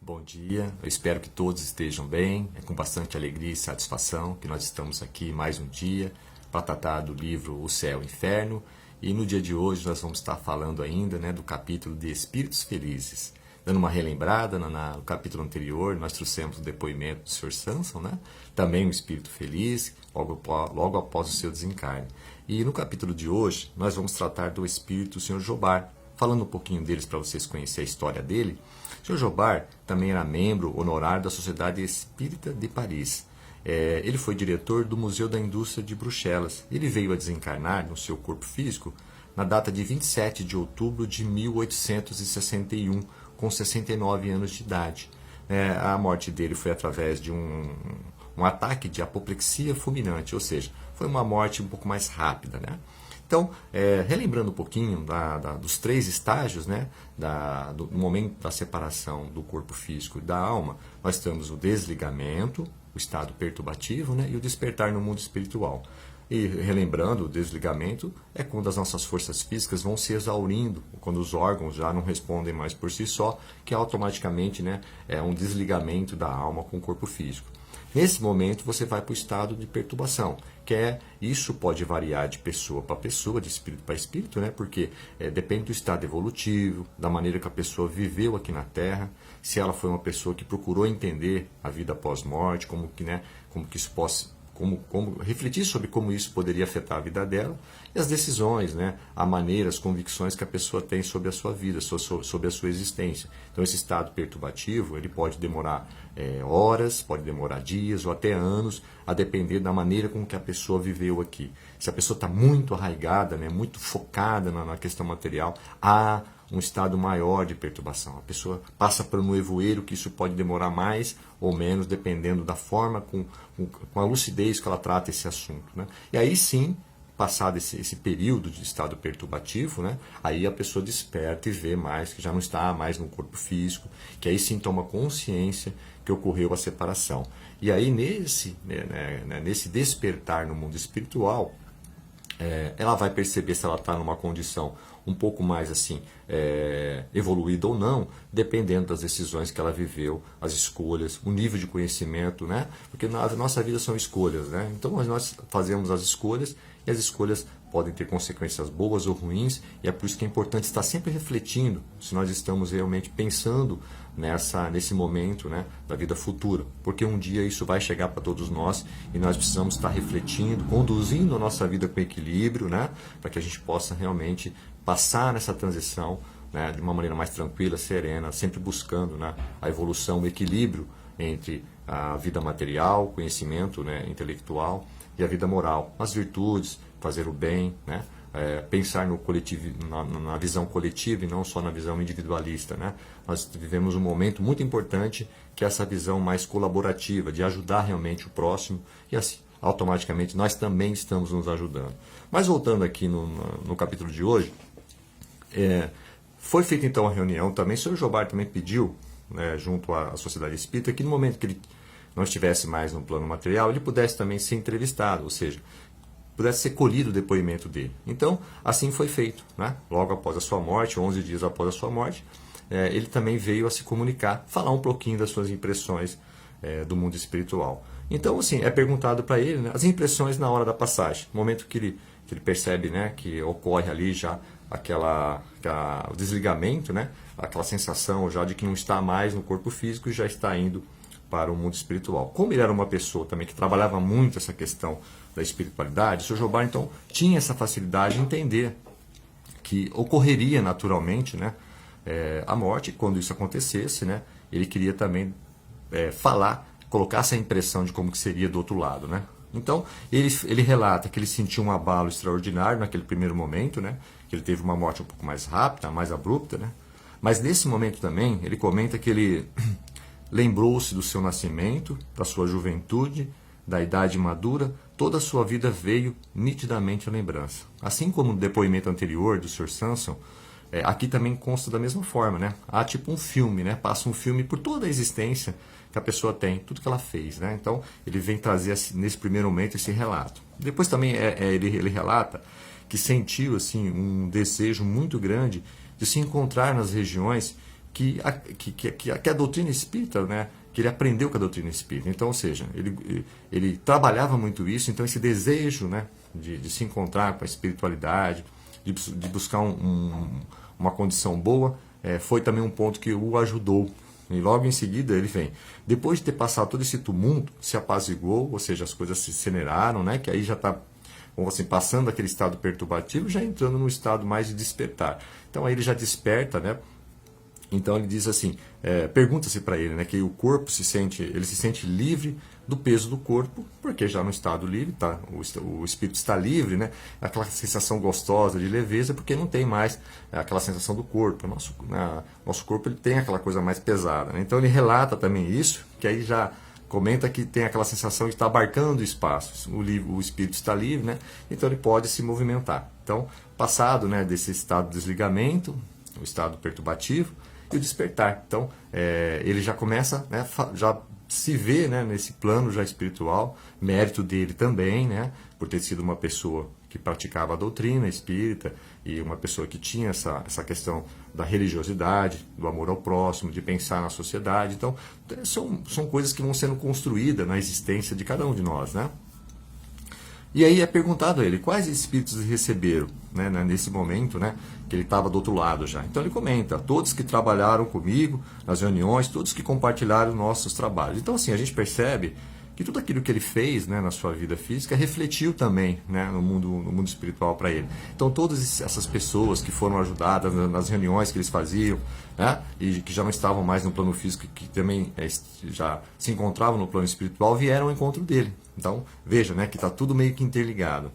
Bom dia, eu espero que todos estejam bem. É com bastante alegria e satisfação que nós estamos aqui mais um dia para tratar do livro O Céu e o Inferno. E no dia de hoje nós vamos estar falando ainda do capítulo de Espíritos Felizes. Dando uma relembrada, no capítulo anterior nós trouxemos o depoimento do Sr. Samson, também um espírito feliz, logo após o seu desencarne. E no capítulo de hoje nós vamos tratar do espírito do Sr. Jobar, falando um pouquinho deles para vocês conhecerem a história dele. O Sr. Jobar também era membro honorário da Sociedade Espírita de Paris. Ele foi diretor do Museu da Indústria de Bruxelas. Ele veio a desencarnar no seu corpo físico na data de 27 de outubro de 1861, com 69 anos de idade. A morte dele foi através de um ataque de apoplexia fulminante, ou seja, foi uma morte um pouco mais rápida, Então, relembrando um pouquinho dos três estágios, do momento da separação do corpo físico e da alma, nós temos o desligamento, o estado perturbativo, e o despertar no mundo espiritual. E relembrando, o desligamento é quando as nossas forças físicas vão se exaurindo, quando os órgãos já não respondem mais por si só, que automaticamente é um desligamento da alma com o corpo físico. Nesse momento você vai para o estado de perturbação, isso pode variar de pessoa para pessoa, de espírito para espírito, porque depende do estado evolutivo, da maneira que a pessoa viveu aqui na Terra, se ela foi uma pessoa que procurou entender a vida pós-morte, como que isso possa, como refletir sobre como isso poderia afetar a vida dela, e as decisões, a maneira, as convicções que a pessoa tem sobre a sua vida, sobre a sua existência. Então esse estado perturbativo, ele pode demorar horas, pode demorar dias ou até anos, a depender da maneira com que a pessoa viveu aqui. Se a pessoa está muito arraigada, muito focada na questão material, há um estado maior de perturbação. A pessoa passa por um nevoeiro que isso pode demorar mais ou menos, dependendo da forma, com a lucidez que ela trata esse assunto. E aí sim, passado esse período de estado perturbativo, aí a pessoa desperta e vê mais, que já não está mais no corpo físico, que aí sim toma consciência que ocorreu a separação. E aí nesse despertar no mundo espiritual, ela vai perceber se ela está numa condição um pouco mais evoluída ou não, dependendo das decisões que ela viveu, as escolhas, o nível de conhecimento, porque na nossa vida são escolhas, então nós fazemos as escolhas e as escolhas podem ter consequências boas ou ruins, e é por isso que é importante estar sempre refletindo se nós estamos realmente pensando nesse momento da vida futura, porque um dia isso vai chegar para todos nós e nós precisamos estar refletindo, conduzindo a nossa vida com equilíbrio, para que a gente possa realmente passar nessa transição de uma maneira mais tranquila, serena, sempre buscando a evolução, o equilíbrio entre a vida material, conhecimento intelectual e a vida moral, as virtudes, fazer o bem, pensar no coletivo, na visão coletiva e não só na visão individualista. Nós vivemos um momento muito importante que é essa visão mais colaborativa, de ajudar realmente o próximo, e assim, automaticamente, nós também estamos nos ajudando. Mas voltando aqui no capítulo de hoje, foi feita então a reunião também, o Sr. Jobar também pediu, junto à Sociedade Espírita, que no momento que ele não estivesse mais no plano material, ele pudesse também ser entrevistado, ou seja, pudesse ser colhido o depoimento dele. Então, assim foi feito. Logo após a sua morte, 11 dias após a sua morte, ele também veio a se comunicar, falar um pouquinho das suas impressões do mundo espiritual. Então, assim, é perguntado para ele as impressões na hora da passagem, no momento que ele percebe que ocorre ali já o desligamento, aquela sensação já de que não está mais no corpo físico e já está indo para o mundo espiritual. Como ele era uma pessoa também que trabalhava muito essa questão da espiritualidade, o Sr. Jobar então tinha essa facilidade de entender que ocorreria naturalmente a morte. Quando isso acontecesse, ele queria também falar, colocar essa impressão de como que seria do outro lado. Então ele relata que ele sentiu um abalo extraordinário naquele primeiro momento, que ele teve uma morte um pouco mais rápida, mais abrupta, mas nesse momento também ele comenta que ele lembrou-se do seu nascimento, da sua juventude, da idade madura, toda a sua vida veio nitidamente à lembrança. Assim como no depoimento anterior do Sr. Samson, aqui também consta da mesma forma. Há tipo um filme, passa um filme por toda a existência que a pessoa tem, tudo que ela fez. Então ele vem trazer nesse primeiro momento esse relato. Depois também ele relata que sentiu um desejo muito grande de se encontrar nas regiões que a doutrina espírita, né, que ele aprendeu com a doutrina espírita. Então, ou seja, ele trabalhava muito isso, então esse desejo, né, de se encontrar com a espiritualidade, de buscar uma condição boa, foi também um ponto que o ajudou. E logo em seguida ele vem. Depois de ter passado todo esse tumulto, se apaziguou, ou seja, as coisas se aceleraram, né, que aí já está, vamos assim, passando daquele estado perturbativo, já entrando num estado mais de despertar. Então aí ele já desperta, né? Então ele diz assim, pergunta-se para ele, né, que o corpo se sente livre do peso do corpo, porque já no estado livre, tá, o espírito está livre, né, aquela sensação gostosa de leveza, porque não tem mais aquela sensação do corpo. Nosso corpo ele tem aquela coisa mais pesada, né? Então ele relata também isso, que aí já comenta que tem aquela sensação de estar abarcando o espaço, o espírito está livre, né? Então ele pode se movimentar. Então, passado, né, desse estado de desligamento, o estado perturbativo, e o despertar. Então, ele já começa, né, já se vê, né, nesse plano já espiritual, mérito dele também, né, por ter sido uma pessoa que praticava a doutrina espírita e uma pessoa que tinha essa questão da religiosidade, do amor ao próximo, de pensar na sociedade. Então, são coisas que vão sendo construídas na existência de cada um de nós, né? E aí é perguntado a ele quais espíritos receberam, né, nesse momento, né, que ele estava do outro lado já. Então ele comenta, todos que trabalharam comigo nas reuniões, todos que compartilharam nossos trabalhos. Então assim, a gente percebe que tudo aquilo que ele fez, né, na sua vida física refletiu também, né, no mundo espiritual para ele. Então todas essas pessoas que foram ajudadas nas reuniões que eles faziam, né, e que já não estavam mais no plano físico, que também já se encontravam no plano espiritual, vieram ao encontro dele. Então veja, né, que está tudo meio que interligado.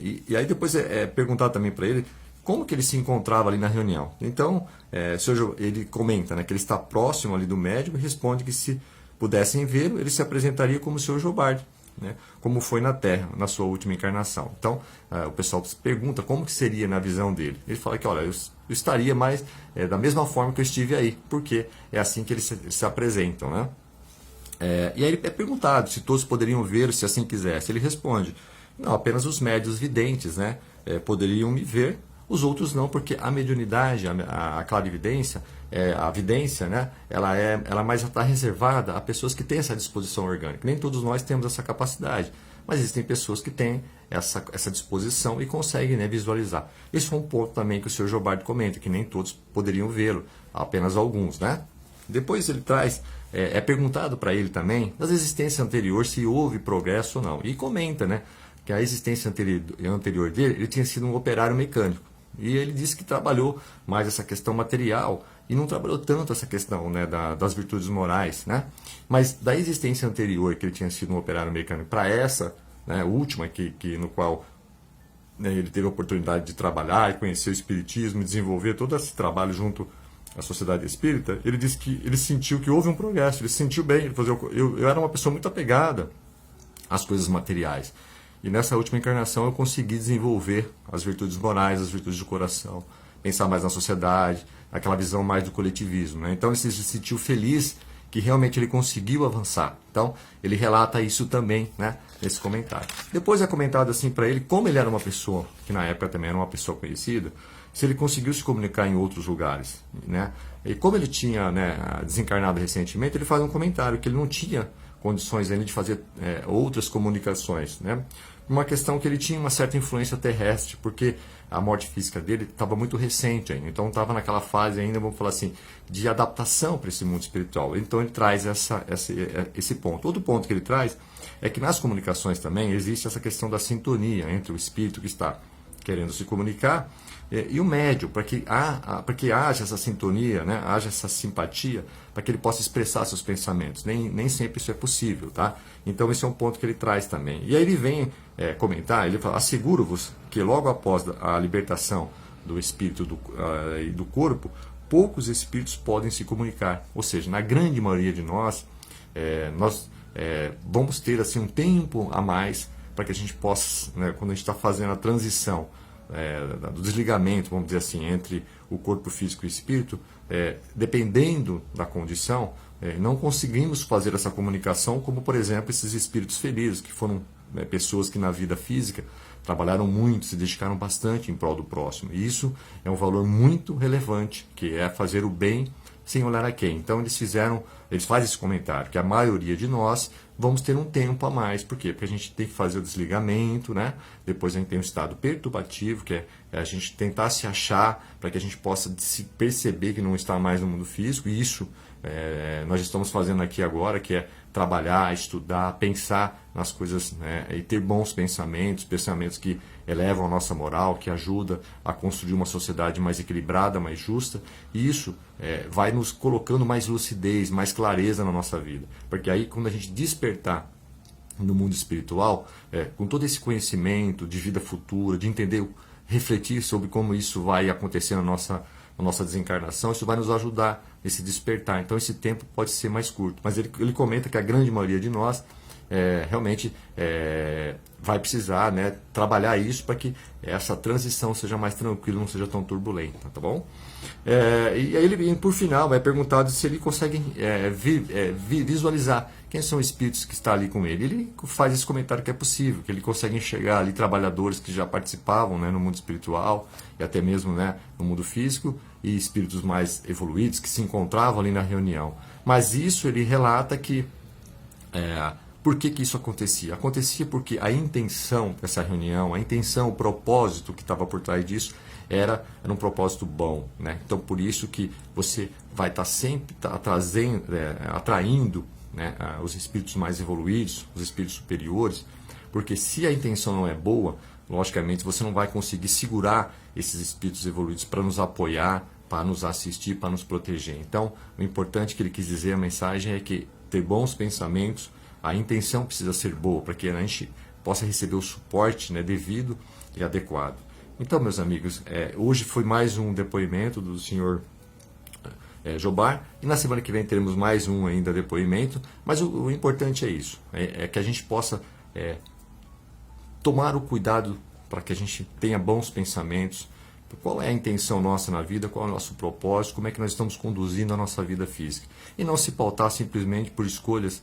E aí depois é perguntado também para ele como que ele se encontrava ali na reunião. Então ele comenta, né, que ele está próximo ali do médium e responde que se pudessem vê-lo, ele se apresentaria como o Sr. Gilbardi, né, como foi na Terra, na sua última encarnação. Então, o pessoal se pergunta como que seria na visão dele. Ele fala que, olha, eu estaria mais da mesma forma que eu estive aí, porque é assim que eles se apresentam, né? E aí ele é perguntado se todos poderiam ver se assim quisesse. Ele responde, não, apenas os médios videntes, né, poderiam me ver, os outros não, porque a mediunidade, a clarividência, a vidência, né, ela mais está reservada a pessoas que têm essa disposição orgânica. Nem todos nós temos essa capacidade, mas existem pessoas que têm essa disposição e conseguem, né, visualizar. Esse foi um ponto também que o Sr. Gilbardi comenta, que nem todos poderiam vê-lo, apenas alguns, né? Depois ele traz, é perguntado para ele também, das existências anteriores, se houve progresso ou não. E comenta, né, que a existência anterior dele, ele tinha sido um operário mecânico. E ele disse que trabalhou mais essa questão material e não trabalhou tanto essa questão, né, das virtudes morais, né? Mas da existência anterior, que ele tinha sido um operário mecânico, para essa, né, última, no qual, né, ele teve a oportunidade de trabalhar e conhecer o espiritismo, desenvolver todo esse trabalho junto à sociedade espírita, ele disse que ele sentiu que houve um progresso, ele se sentiu bem. Ele falou, eu era uma pessoa muito apegada às coisas materiais. E nessa última encarnação eu consegui desenvolver as virtudes morais, as virtudes do coração, pensar mais na sociedade, aquela visão mais do coletivismo, né? Então ele se sentiu feliz que realmente ele conseguiu avançar. Então ele relata isso também, né, nesse comentário. Depois é comentado assim para ele, como ele era uma pessoa, que na época também era uma pessoa conhecida, se ele conseguiu se comunicar em outros lugares, né? E como ele tinha, né, desencarnado recentemente, ele faz um comentário que ele não tinha condições ainda de fazer outras comunicações, né? Uma questão que ele tinha uma certa influência terrestre, porque a morte física dele estava muito recente ainda, então estava naquela fase ainda, vamos falar assim, de adaptação para esse mundo espiritual. Então ele traz esse ponto. Outro ponto que ele traz é que nas comunicações também existe essa questão da sintonia entre o espírito que está querendo se comunicar e o médium, para que haja essa sintonia, né, haja essa simpatia, para que ele possa expressar seus pensamentos. Nem sempre isso é possível, tá? Então esse é um ponto que ele traz também. E aí ele vem comentar, ele fala, asseguro-vos que logo após a libertação do espírito e do corpo, poucos espíritos podem se comunicar. Ou seja, na grande maioria de nós vamos ter assim um tempo a mais para que a gente possa, né, quando a gente está fazendo a transição do desligamento, vamos dizer assim, entre o corpo físico e o espírito, dependendo da condição, não conseguimos fazer essa comunicação, como por exemplo esses espíritos felizes, que foram pessoas que na vida física trabalharam muito, se dedicaram bastante em prol do próximo. E isso é um valor muito relevante, que é fazer o bem sem olhar a quem. Então eles fazem esse comentário, que a maioria de nós vamos ter um tempo a mais. Por quê? Porque a gente tem que fazer o desligamento, né? Depois a gente tem um estado perturbativo, que é a gente tentar se achar para que a gente possa se perceber que não está mais no mundo físico. E isso nós estamos fazendo aqui agora, que é trabalhar, estudar, pensar nas coisas, né? E ter bons pensamentos, pensamentos que elevam a nossa moral, que ajudam a construir uma sociedade mais equilibrada, mais justa. E isso vai nos colocando mais lucidez, mais clareza na nossa vida. Porque aí, quando a gente despertar no mundo espiritual, com todo esse conhecimento de vida futura, de entender, refletir sobre como isso vai acontecer na nossa desencarnação, isso vai nos ajudar nesse despertar. Então esse tempo pode ser mais curto. Mas ele comenta que a grande maioria de nós realmente vai precisar, né, trabalhar isso para que essa transição seja mais tranquila, não seja tão turbulenta, tá bom? E aí ele, por final, vai perguntar se ele consegue visualizar quem são os espíritos que estão ali com ele. Ele faz esse comentário que é possível, que ele consegue enxergar ali trabalhadores que já participavam, né, no mundo espiritual e até mesmo, né, no mundo físico, e espíritos mais evoluídos que se encontravam ali na reunião. Mas isso ele relata que por que isso acontecia? Acontecia porque a intenção dessa reunião, a intenção, o propósito que estava por trás disso era um propósito bom, né? Então por isso que você vai estar sempre atraindo, né, os espíritos mais evoluídos, os espíritos superiores, porque se a intenção não é boa, logicamente você não vai conseguir segurar esses espíritos evoluídos para nos apoiar, para nos assistir, para nos proteger. Então o importante que ele quis dizer, a mensagem é que ter bons pensamentos, a intenção precisa ser boa para que a gente possa receber o suporte, né, devido e adequado. Então, meus amigos, hoje foi mais um depoimento do senhor Jobar, e na semana que vem teremos mais um ainda depoimento, mas o importante é isso, é que a gente possa tomar o cuidado para que a gente tenha bons pensamentos. Qual é a intenção nossa na vida, qual é o nosso propósito, como é que nós estamos conduzindo a nossa vida física. E não se pautar simplesmente por escolhas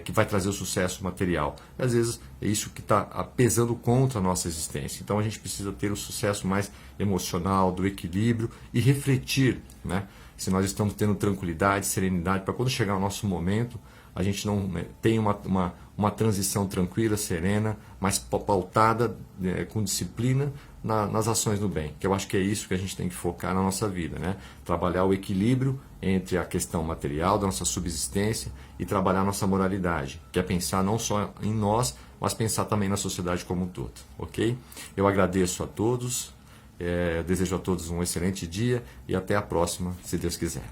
que vai trazer o sucesso material. Às vezes é isso que está pesando contra a nossa existência. Então a gente precisa ter o sucesso mais emocional, do equilíbrio e refletir, né, se nós estamos tendo tranquilidade, serenidade, para quando chegar o nosso momento, a gente não tenha uma transição tranquila, serena, mas pautada com disciplina nas ações do bem, que eu acho que é isso que a gente tem que focar na nossa vida, né? Trabalhar o equilíbrio entre a questão material da nossa subsistência e trabalhar a nossa moralidade, que é pensar não só em nós, mas pensar também na sociedade como um todo, ok? Eu agradeço a todos, desejo a todos um excelente dia e até a próxima, se Deus quiser.